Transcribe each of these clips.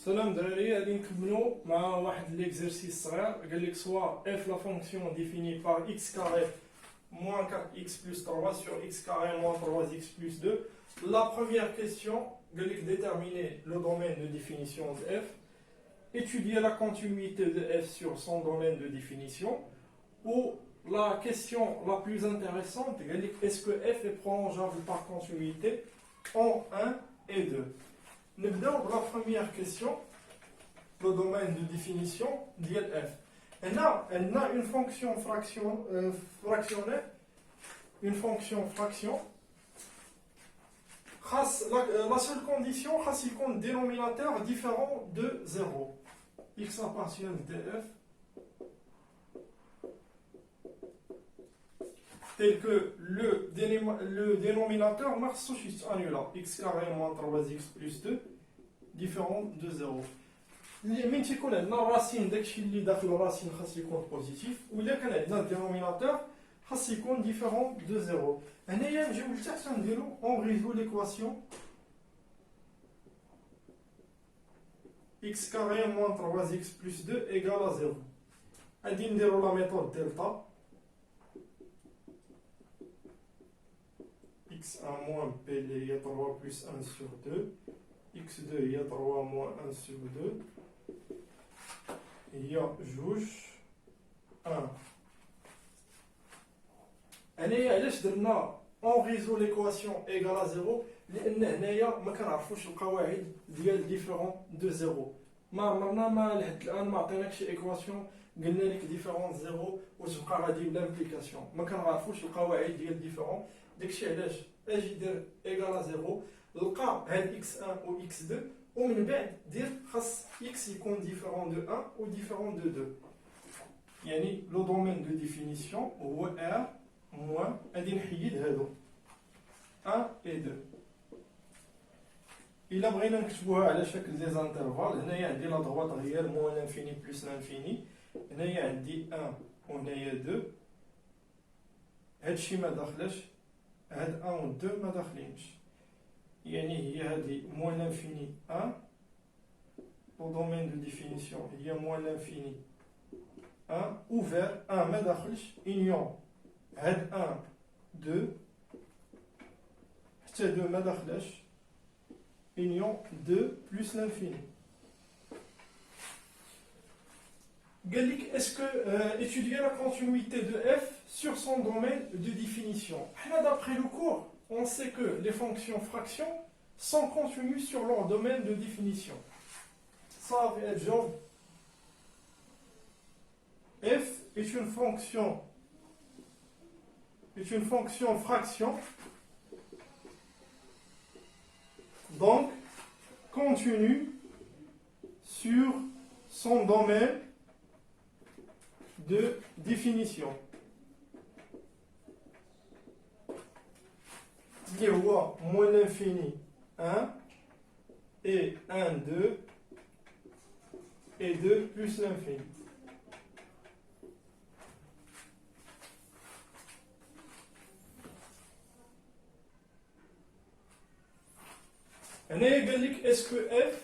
سلام دراري. غادي نكملوا مع واحد ليكزرسيس صغير. قال لك سوا اف لا فونكسيون ديفيني بار x carré moins 4x plus 3 sur x carré moins 3x plus 2. La première question, قال لك déterminer le domaine de définition de f, étudier la continuité de f sur son domaine de définition, ou la question la plus intéressante, قال لك est-ce que f est prolongeable par continuité en 1 et 2. نبداو بلا première question, le domaine de définition ديال f. عندنا une fonction fractionnée, une fonction fraction. La seule condition, خاص يكون dénominateur différent de 0. x appartient de f tel que le dénominateur ما خصوش يتانولا x carré moins 3x plus 2 différent de 0. من تيكون عندنا الراسين داكشي اللي داخل الراسين خاص يكون بوزيتيف، وإلا كان عندنا الدينوميناتور خاص يكون ديفيرون دو 0. هنايا نجيو لتحت نديرو اون ريزو ليكواسيون x carré moins 3x plus 2 égale à 0. غادي نديرو لا ميثود دلتا x1 moins p اللي هي 3 plus 1 sur 2, x2 هي 3 moins 1 sur 2, هي جوج 1. هنايا علاش درنا اون ريزو ليكواسيون ايغال ا 0؟ لان هنايا ما كنعرفوش القواعد ديال ديفيرون دو 0. ما عمرنا ما لحد الان ما عطيناكش ايكواسيون قلنا لك ديفيرون 0 وتبقى غادي بلامبليكاسيون، ما كنعرفوش القواعد ديال ديفيرون. داكشي علاش اجي دير ايغال ا 0، لقى هاد x1 و x2 ومن بعد دير خاص x يكون ديفيرون دو 1 و ديفيرون دو 2. يعني لو دومين دو ديفينيسيون هو r موان غادي نحيد هادو 1 و 2. إلا بغينا نكتبوها على شكل دي زانترفال، هنايا عندي لا دروات غير موان لانفيني بلس لانفيني، هنايا عندي 1 وهنايا 2. هادشي ما داخلش، هاد 1 و 2 ما داخلينش، يعني هي هادي موان لانفيني 1. لو دومين دو ديفينيسيون هي موان لانفيني 1 اوفير 1 ما داخلش، انيون هاد 1 2 حتى 2 ما داخلاش، union 2 plus l'infini. Est-ce que étudier la continuité de f sur son domaine de définition? D'après le cours, on sait que les fonctions fractions sont continues sur leur domaine de définition. Ça va être genre f est une fonction fraction, donc continue sur son domaine de définition. Il y a moins l'infini 1 et 1 2 et 2 plus l'infini. Est-ce que f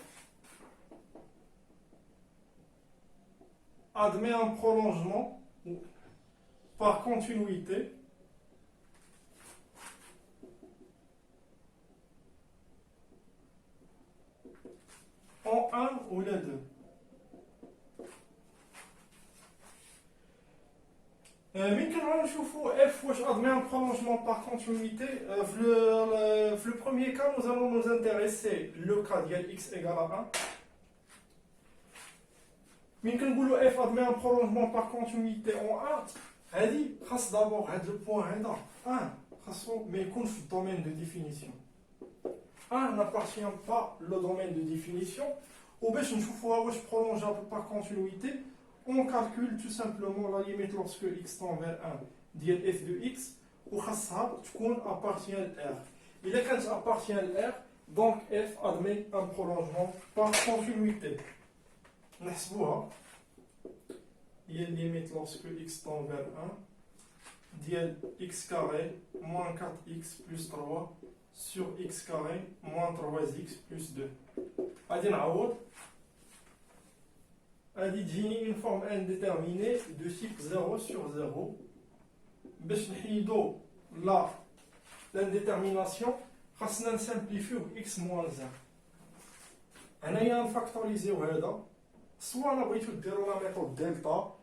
admet un prolongement par continuité en 1 ou les 2? مين كنبغيو نشوفوا f واش admet un prolongement par continuité. في le premier cas, nous allons nous intéresser le cas ديال x égale à 1. مين كنقولوا f admet un prolongement par continuité en 1، هادي خاص d'abord هاد le point هذا 1 خاصو ما يكونش في الدومين de définition. 1 n'appartient pas le domaine de définition. وباش نشوفوها واش prolongeable par continuité, on calcule tout simplement la limite lorsque x tend vers 1 ديال f de x وخاصها تكون appartient à r. إلا كانت appartient à r, donc f admet un prolongement par continuité. نحسبوها هي limite lorsque x tend vers 1 ديال x carré moins 4x plus 3 sur x carré moins 3x plus 2. غادي نعوض غادي تجيني une forme indéterminée de type 0 sur 0 باش نحيدو لا l'indétermination خاصنا نسامبليفيو x moins 1 هنايا نفاكتوريزيو هذا سواء انا بغيتو ديرو لا ميثود دلتا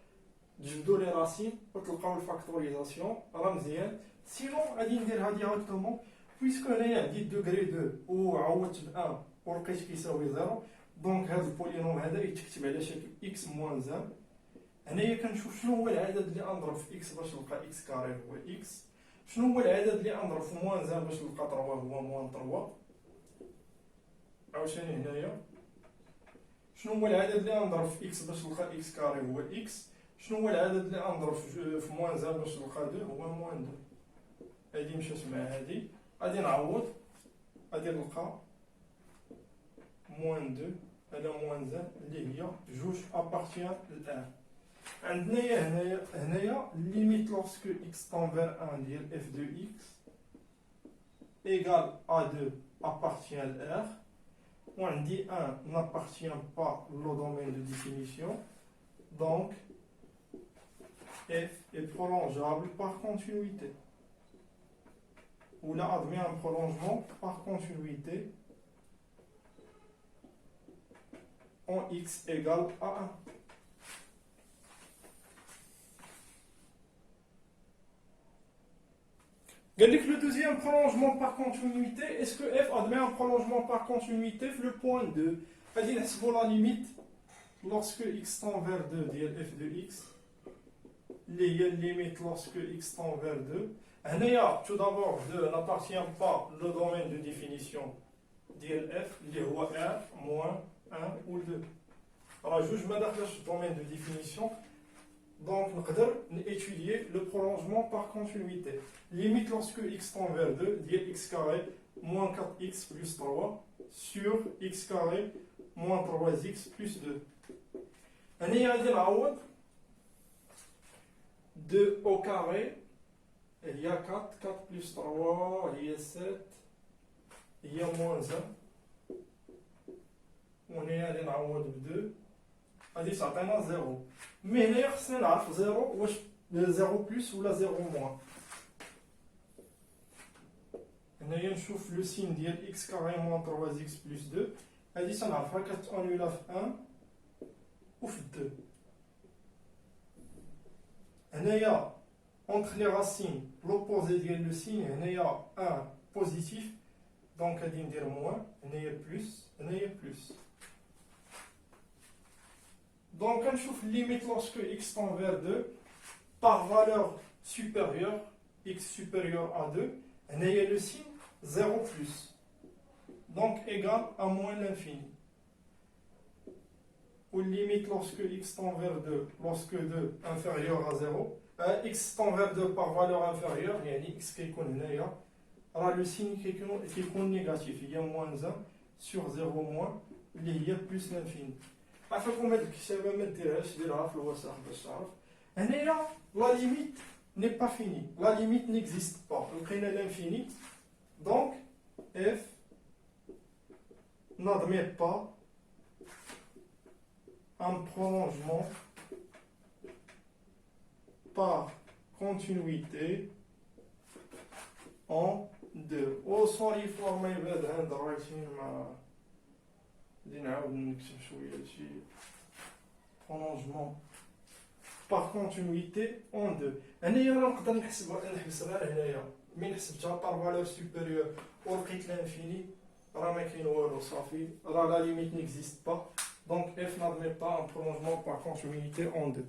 تجبدو لي راسين وتلقاو الفاكتوريزاسيون راه مزيان سينو غادي نديرها ديريكتومون بويسكو هنايا عندي دوغري 2 وعوضت ب 1 ولقيت كيساوي 0 دونك هذا البولينوم هذا يتكتب على شكل x moins 1 هنايا كنشوف شنو هو العدد اللي نضرب في x باش نلقى x كاري هو x شنو هو العدد اللي نضرب في موان 1 باش نلقى 3 هو موان 3 عاوتاني هنايا شنو هو العدد اللي نضرب في x باش نلقى x كاري هو x شنو هو العدد اللي نضرب في موان 1 باش نلقى 2 هو موان 2 هادي مشات مع هادي غادي نعوض غادي نلقى موان 2 على موان 1 اللي هي جوج ابارتيان ل1 عندنا هنايا ليميت لورسكو x tend vers 1 ديال f de x égale a2 appartient à R وعندي 1 n'appartient pas au domaine de définition donc f est prolongeable par continuité ou là admet un prolongement par continuité en x égale à 1 le deuxième prolongement par continuité, est-ce que f admet un prolongement par continuité? Le point 2. C'est-à-dire, la limite, lorsque x tend vers 2, f de x, il y a une limite lorsque x tend vers 2. Tout d'abord, 2 n'appartient pas au domaine de définition f, il y a 1, moins 1 ou 2. Alors, je me le domaine de définition. Donc, on peut étudier le prolongement par continuité. Limite lorsque x tend vers 2, dire x carré moins 4x plus 3 sur x carré moins 3x plus 2. On y a dit 2 au carré, il y a 4, 4 plus 3, il y a 7, il y a moins 1. On y a dit 2. هذه تعطينا 0 مي هنايا خصنا نعرف 0 واش 0 بلس ولا 0 موان هنايا نشوف لو سين ديال x كاري موان 3x بلس 2 هذه تنعرفها كتانولا في 1 وفي 2 هنايا اونتر لي راسين لوبوزي ديال لو سين هنايا 1 بوزيتيف دونك غادي ندير موان هنايا بلس هنايا بلس Donc, on trouve limite lorsque x tend vers 2 par valeur supérieure, x supérieur à 2, il y a le signe 0 plus. Donc, égal à moins l'infini. Ou limite lorsque x tend vers 2, lorsque 2 inférieur à 0, x tend vers 2 par valeur inférieure, il y a x qui est là. Alors, le signe qui est négatif, il y a moins 1 sur 0 moins, il y a plus l'infini. عافاكم هاد الكتابه ما ديرهاش ديرها في الوثائق باش تعرف هنايا لا ليميت ني با فيني لا ليميت نيكزيست با لقينا لانفيني دونك اف n'admet pas un prolongement par continuité en 2 او سوري فور ماي باد هاند رايتين مع غادي نعاود نكتب شويه شي prolongement par continuité en 2 هنايا راه نقدر نحسب غير هنايا ملي حسبتها par valeur supérieure ولقيت لانفيني راه ما كاين والو صافي راه لا ليميت نيكزيست با دونك f n'admet pas un prolongement par continuité en 2